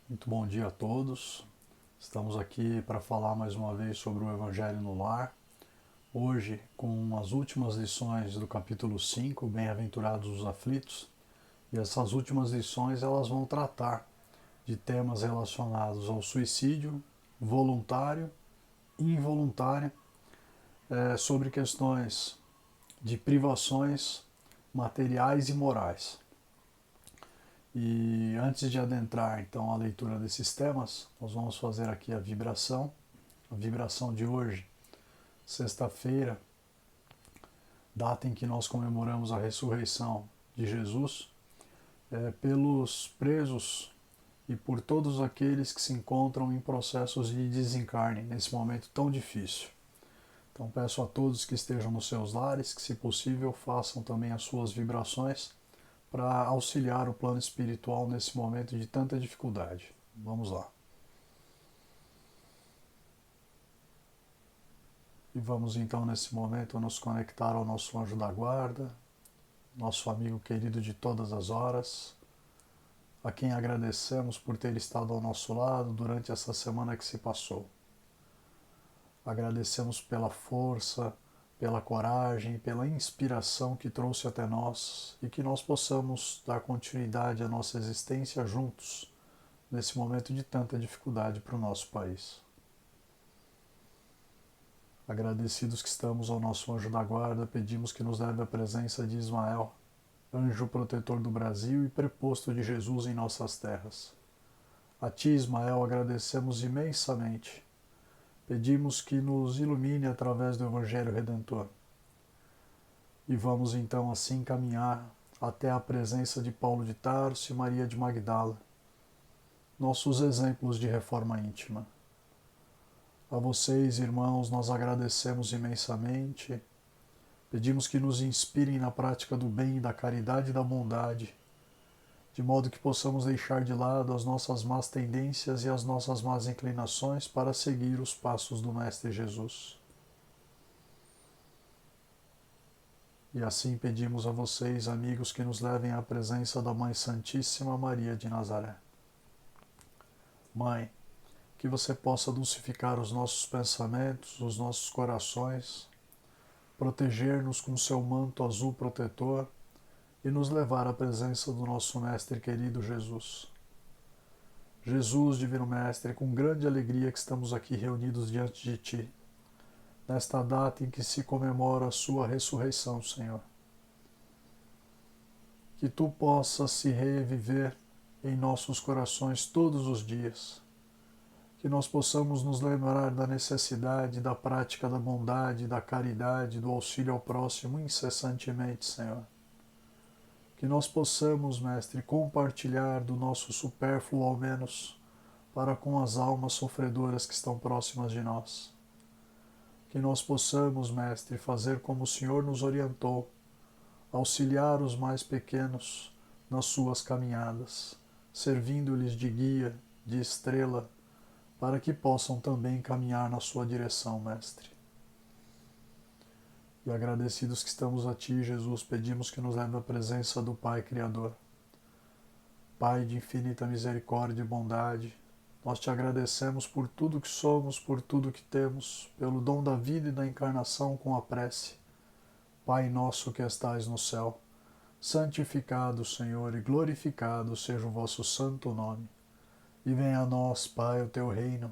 Muito bom dia a todos. Estamos aqui para falar mais uma vez sobre o Evangelho no Lar. Hoje, com as últimas lições do capítulo 5, Bem-aventurados os aflitos. E essas últimas lições elas vão tratar de temas relacionados ao suicídio voluntário e involuntário, sobre questões de privações materiais e morais. E antes de adentrar então a leitura desses temas, nós vamos fazer aqui a vibração. A vibração de hoje, sexta-feira, data em que nós comemoramos a ressurreição de Jesus, pelos presos e por todos aqueles que se encontram em processos de desencarne nesse momento tão difícil. Então peço a todos que estejam nos seus lares que, se possível, façam também as suas vibrações para auxiliar o plano espiritual nesse momento de tanta dificuldade. Vamos lá. E vamos então nesse momento nos conectar ao nosso anjo da guarda, nosso amigo querido de todas as horas, a quem agradecemos por ter estado ao nosso lado durante essa semana que se passou. Agradecemos pela força, pela coragem e pela inspiração que trouxe até nós e que nós possamos dar continuidade à nossa existência juntos nesse momento de tanta dificuldade para o nosso país. Agradecidos que estamos ao nosso anjo da guarda, pedimos que nos leve à presença de Ismael, anjo protetor do Brasil e preposto de Jesus em nossas terras. A ti, Ismael, agradecemos imensamente. Pedimos que nos ilumine através do Evangelho Redentor. E vamos então assim caminhar até a presença de Paulo de Tarso e Maria de Magdala, nossos exemplos de reforma íntima. A vocês, irmãos, nós agradecemos imensamente. Pedimos que nos inspirem na prática do bem, da caridade e da bondade, de modo que possamos deixar de lado as nossas más tendências e as nossas más inclinações para seguir os passos do Mestre Jesus. E assim pedimos a vocês, amigos, que nos levem à presença da Mãe Santíssima Maria de Nazaré. Mãe, que você possa dulcificar os nossos pensamentos, os nossos corações, proteger-nos com seu manto azul protetor e nos levar à presença do nosso Mestre querido Jesus. Jesus, Divino Mestre, é com grande alegria que estamos aqui reunidos diante de Ti, nesta data em que se comemora a Sua ressurreição, Senhor. Que Tu possas se reviver em nossos corações todos os dias, que nós possamos nos lembrar da necessidade da prática da bondade, da caridade, do auxílio ao próximo incessantemente, Senhor. Que nós possamos, Mestre, compartilhar do nosso supérfluo ao menos para com as almas sofredoras que estão próximas de nós. Que nós possamos, Mestre, fazer como o Senhor nos orientou, auxiliar os mais pequenos nas suas caminhadas, servindo-lhes de guia, de estrela, para que possam também caminhar na sua direção, Mestre. E agradecidos que estamos a Ti, Jesus, pedimos que nos leve à presença do Pai Criador. Pai de infinita misericórdia e bondade, nós Te agradecemos por tudo que somos, por tudo que temos, pelo dom da vida e da encarnação com a prece. Pai nosso que estais no céu, santificado, Senhor, e glorificado seja o vosso santo nome. E venha a nós, Pai, o Teu reino,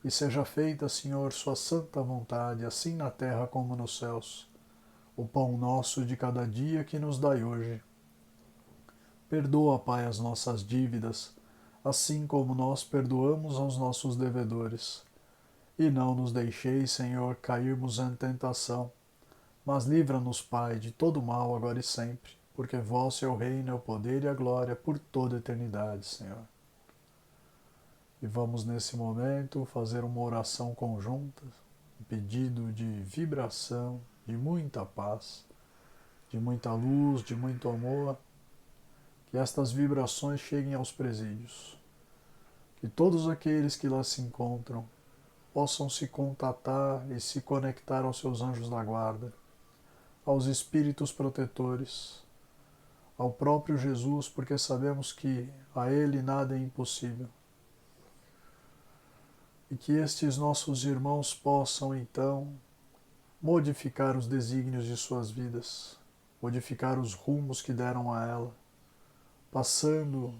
e seja feita, Senhor, Sua santa vontade, assim na terra como nos céus. O pão nosso de cada dia que nos dai hoje. Perdoa, Pai, as nossas dívidas, assim como nós perdoamos aos nossos devedores. E não nos deixeis, Senhor, cairmos em tentação, mas livra-nos, Pai, de todo mal agora e sempre, porque vosso é o reino, é o poder e a glória por toda a eternidade, Senhor. E vamos nesse momento fazer uma oração conjunta, um pedido de vibração, de muita paz, de muita luz, de muito amor, que estas vibrações cheguem aos presídios, que todos aqueles que lá se encontram possam se contatar e se conectar aos seus anjos da guarda, aos espíritos protetores, ao próprio Jesus, porque sabemos que a Ele nada é impossível. e que estes nossos irmãos possam, então, modificar os desígnios de suas vidas, modificar os rumos que deram a ela, passando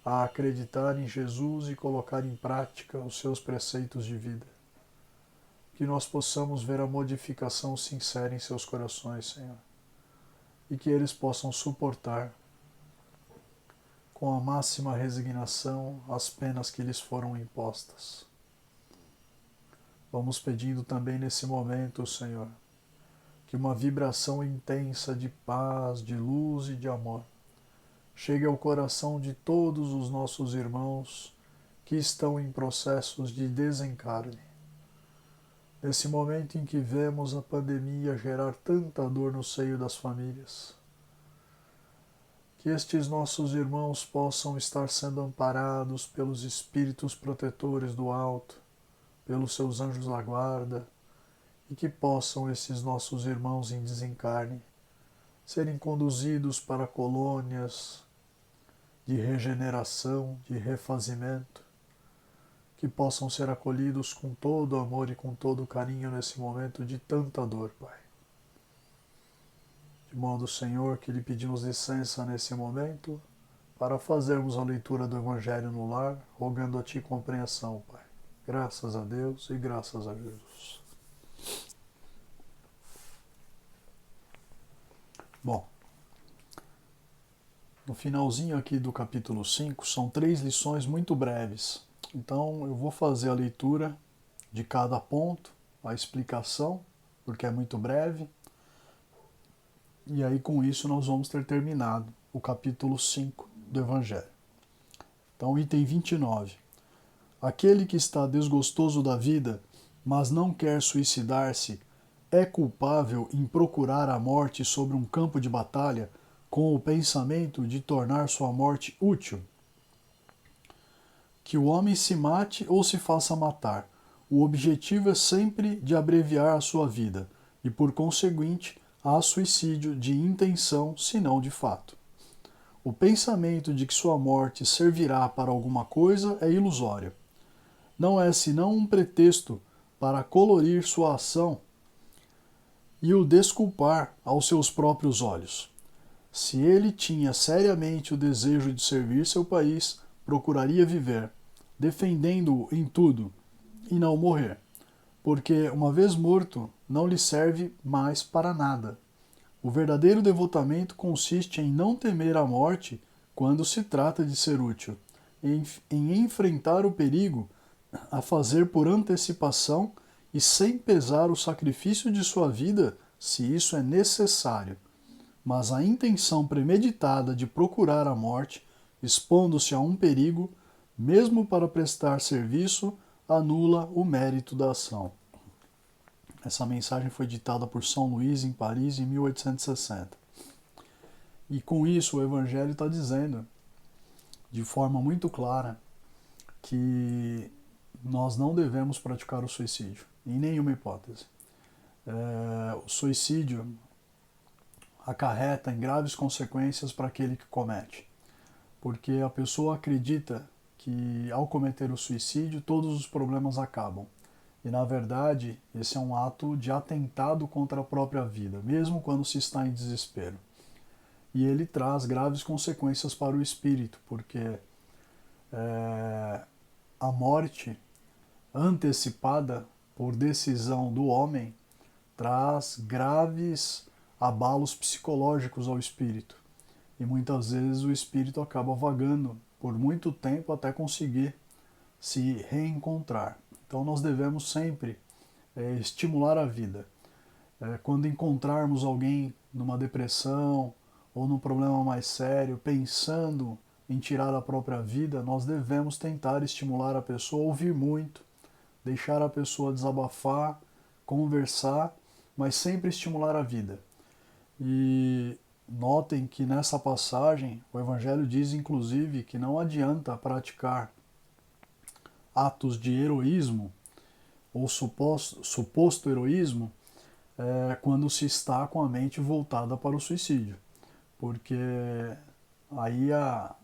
a acreditar em Jesus e colocar em prática os seus preceitos de vida. Que nós possamos ver a modificação sincera em seus corações, Senhor, e que eles possam suportar com a máxima resignação as penas que lhes foram impostas. Vamos pedindo também nesse momento, Senhor, que uma vibração intensa de paz, de luz e de amor chegue ao coração de todos os nossos irmãos que estão em processos de desencarne. Nesse momento em que vemos a pandemia gerar tanta dor no seio das famílias, que estes nossos irmãos possam estar sendo amparados pelos espíritos protetores do alto, pelos seus anjos da guarda, e que possam esses nossos irmãos em desencarne serem conduzidos para colônias de regeneração, de refazimento, que possam ser acolhidos com todo amor e com todo carinho nesse momento de tanta dor, Pai. De modo, Senhor, que lhe pedimos licença nesse momento para fazermos a leitura do Evangelho no lar, rogando a Ti compreensão, Pai. Graças a Deus e graças a Jesus. Bom, no finalzinho aqui do capítulo 5, são 3 lições muito breves. Então eu vou fazer a leitura de cada ponto, a explicação, porque é muito breve. E aí com isso nós vamos ter terminado o capítulo 5 do Evangelho. Então, item 29. Aquele que está desgostoso da vida, mas não quer suicidar-se, é culpável em procurar a morte sobre um campo de batalha com o pensamento de tornar sua morte útil. Que o homem se mate ou se faça matar, o objetivo é sempre de abreviar a sua vida e, por conseguinte, há suicídio de intenção, se não de fato. O pensamento de que sua morte servirá para alguma coisa é ilusório. Não é senão um pretexto para colorir sua ação e o desculpar aos seus próprios olhos. Se ele tinha seriamente o desejo de servir seu país, procuraria viver, defendendo-o em tudo, e não morrer, porque, uma vez morto, não lhe serve mais para nada. O verdadeiro devotamento consiste em não temer a morte quando se trata de ser útil, em enfrentar o perigo a fazer por antecipação e sem pesar o sacrifício de sua vida, se isso é necessário. Mas a intenção premeditada de procurar a morte, expondo-se a um perigo, mesmo para prestar serviço, anula o mérito da ação. Essa mensagem foi ditada por São Luís em Paris em 1860. E com isso o Evangelho está dizendo, de forma muito clara, que nós não devemos praticar o suicídio, em nenhuma hipótese. O suicídio acarreta em graves consequências para aquele que comete, porque a pessoa acredita que ao cometer o suicídio todos os problemas acabam. E na verdade esse é um ato de atentado contra a própria vida, mesmo quando se está em desespero. E ele traz graves consequências para o espírito, porque a morte antecipada por decisão do homem traz graves abalos psicológicos ao espírito. E muitas vezes o espírito acaba vagando por muito tempo até conseguir se reencontrar. Então nós devemos sempre estimular a vida. Quando encontrarmos alguém numa depressão ou num problema mais sério, pensando em tirar a própria vida, nós devemos tentar estimular a pessoa a ouvir muito, deixar a pessoa desabafar, conversar, mas sempre estimular a vida. E notem que nessa passagem o Evangelho diz inclusive que não adianta praticar atos de heroísmo ou suposto heroísmo quando se está com a mente voltada para o suicídio, porque aí a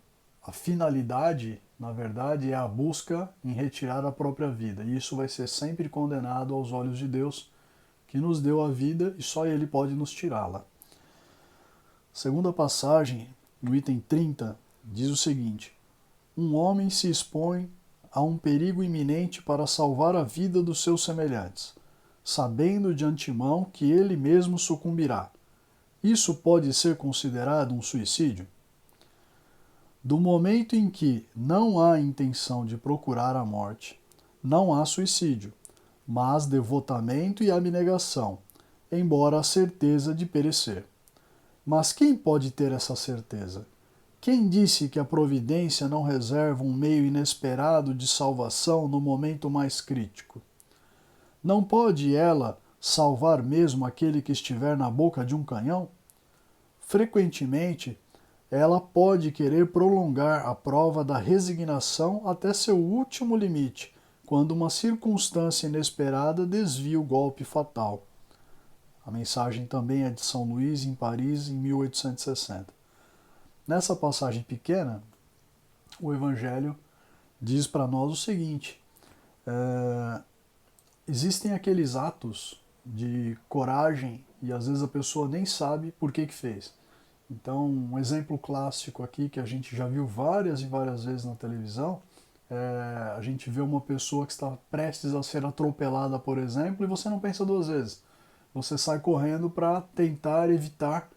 finalidade Na verdade, é a busca em retirar a própria vida. E isso vai ser sempre condenado aos olhos de Deus, que nos deu a vida e só Ele pode nos tirá-la. Segunda passagem, no item 30, diz o seguinte: um homem se expõe a um perigo iminente para salvar a vida dos seus semelhantes, sabendo de antemão que ele mesmo sucumbirá. Isso pode ser considerado um suicídio? Do momento em que não há intenção de procurar a morte, não há suicídio, mas devotamento e abnegação, embora a certeza de perecer. Mas quem pode ter essa certeza? Quem disse que a providência não reserva um meio inesperado de salvação no momento mais crítico? Não pode ela salvar mesmo aquele que estiver na boca de um canhão? Frequentemente, ela pode querer prolongar a prova da resignação até seu último limite, quando uma circunstância inesperada desvia o golpe fatal. A mensagem também é de São Luís, em Paris, em 1860. Nessa passagem pequena, o Evangelho diz para nós o seguinte: existem aqueles atos de coragem e às vezes a pessoa nem sabe por que fez. Então, um exemplo clássico aqui que a gente já viu várias e várias vezes na televisão, a gente vê uma pessoa que está prestes a ser atropelada, por exemplo, e você não pensa duas vezes. Você sai correndo para tentar evitar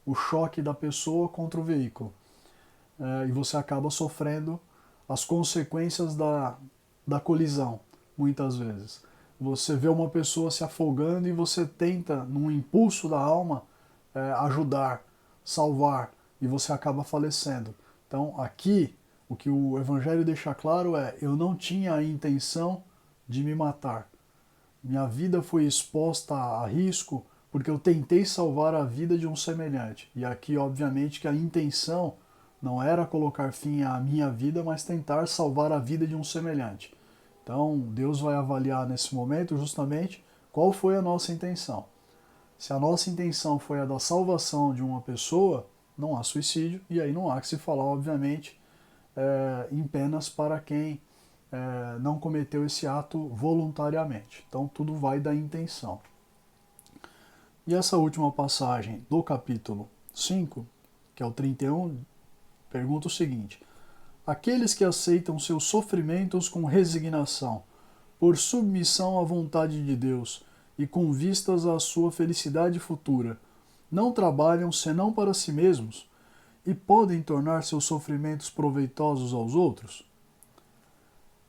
o choque da pessoa contra o veículo. E você acaba sofrendo as consequências da colisão, muitas vezes. Você vê uma pessoa se afogando e você tenta, num impulso da alma, ajudar, salvar, e você acaba falecendo. Então, aqui, o que o Evangelho deixa claro é: eu não tinha a intenção de me matar. Minha vida foi exposta a risco porque eu tentei salvar a vida de um semelhante. E aqui, obviamente, que a intenção não era colocar fim à minha vida, mas tentar salvar a vida de um semelhante. Então, Deus vai avaliar nesse momento justamente qual foi a nossa intenção. Se a nossa intenção foi a da salvação de uma pessoa, não há suicídio, e aí não há que se falar, obviamente, em penas para quem não cometeu esse ato voluntariamente. Então, tudo vai da intenção. E essa última passagem do capítulo 5, que é o 31, pergunta o seguinte: aqueles que aceitam seus sofrimentos com resignação, por submissão à vontade de Deus e com vistas à sua felicidade futura, não trabalham senão para si mesmos e podem tornar seus sofrimentos proveitosos aos outros?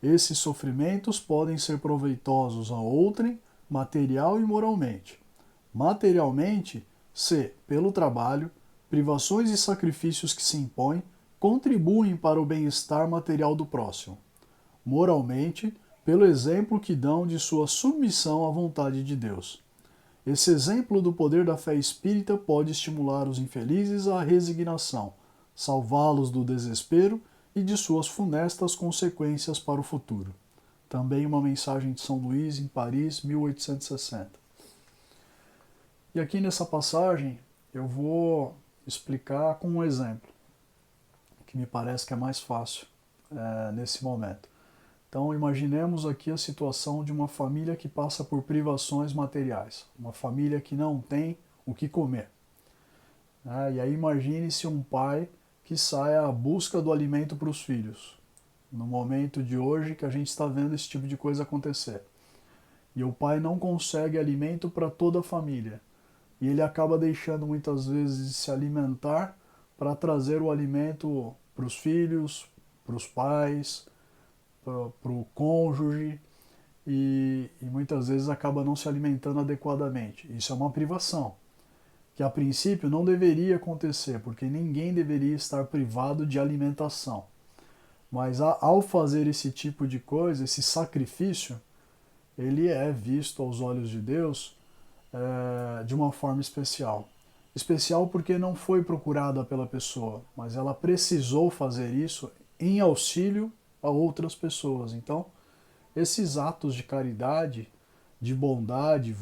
Esses sofrimentos podem ser proveitosos a outrem, material e moralmente. Materialmente, se, pelo trabalho, privações e sacrifícios que se impõem, contribuem para o bem-estar material do próximo. Moralmente, pelo exemplo que dão de sua submissão à vontade de Deus. Esse exemplo do poder da fé espírita pode estimular os infelizes à resignação, salvá-los do desespero e de suas funestas consequências para o futuro. Também uma mensagem de São Luís, em Paris, 1860. E aqui nessa passagem eu vou explicar com um exemplo, que me parece que é mais fácil nesse momento. Então, imaginemos aqui a situação de uma família que passa por privações materiais, uma família que não tem o que comer. E aí imagine-se um pai que sai à busca do alimento para os filhos, no momento de hoje que a gente está vendo esse tipo de coisa acontecer. E o pai não consegue alimento para toda a família, e ele acaba deixando muitas vezes de se alimentar para trazer o alimento para os filhos, para os pais, para o cônjuge, e muitas vezes acaba não se alimentando adequadamente. Isso é uma privação, que a princípio não deveria acontecer, porque ninguém deveria estar privado de alimentação. Mas ao fazer esse tipo de coisa, esse sacrifício, ele é visto aos olhos de Deus de uma forma especial. Especial porque não foi procurada pela pessoa, mas ela precisou fazer isso em auxílio a outras pessoas. Então, esses atos de caridade, de bondade,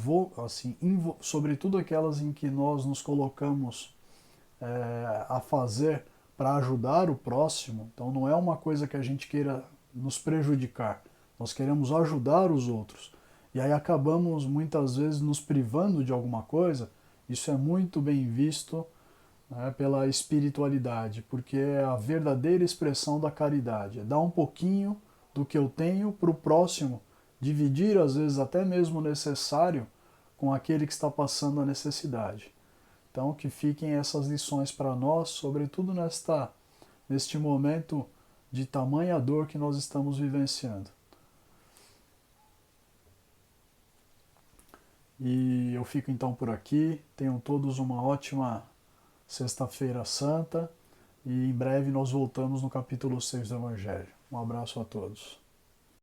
assim, sobretudo aquelas em que nós nos colocamos a fazer para ajudar o próximo, então não é uma coisa que a gente queira nos prejudicar, nós queremos ajudar os outros. E aí acabamos muitas vezes nos privando de alguma coisa. Isso é muito bem visto, né, pela espiritualidade, porque é a verdadeira expressão da caridade. É dar um pouquinho do que eu tenho para o próximo, dividir às vezes até mesmo o necessário com aquele que está passando a necessidade. Então que fiquem essas lições para nós, sobretudo neste momento de tamanha dor que nós estamos vivenciando. E eu fico então por aqui. Tenham todos uma ótima Sexta-feira Santa e em breve nós voltamos no capítulo 6 do Evangelho. Um abraço a todos.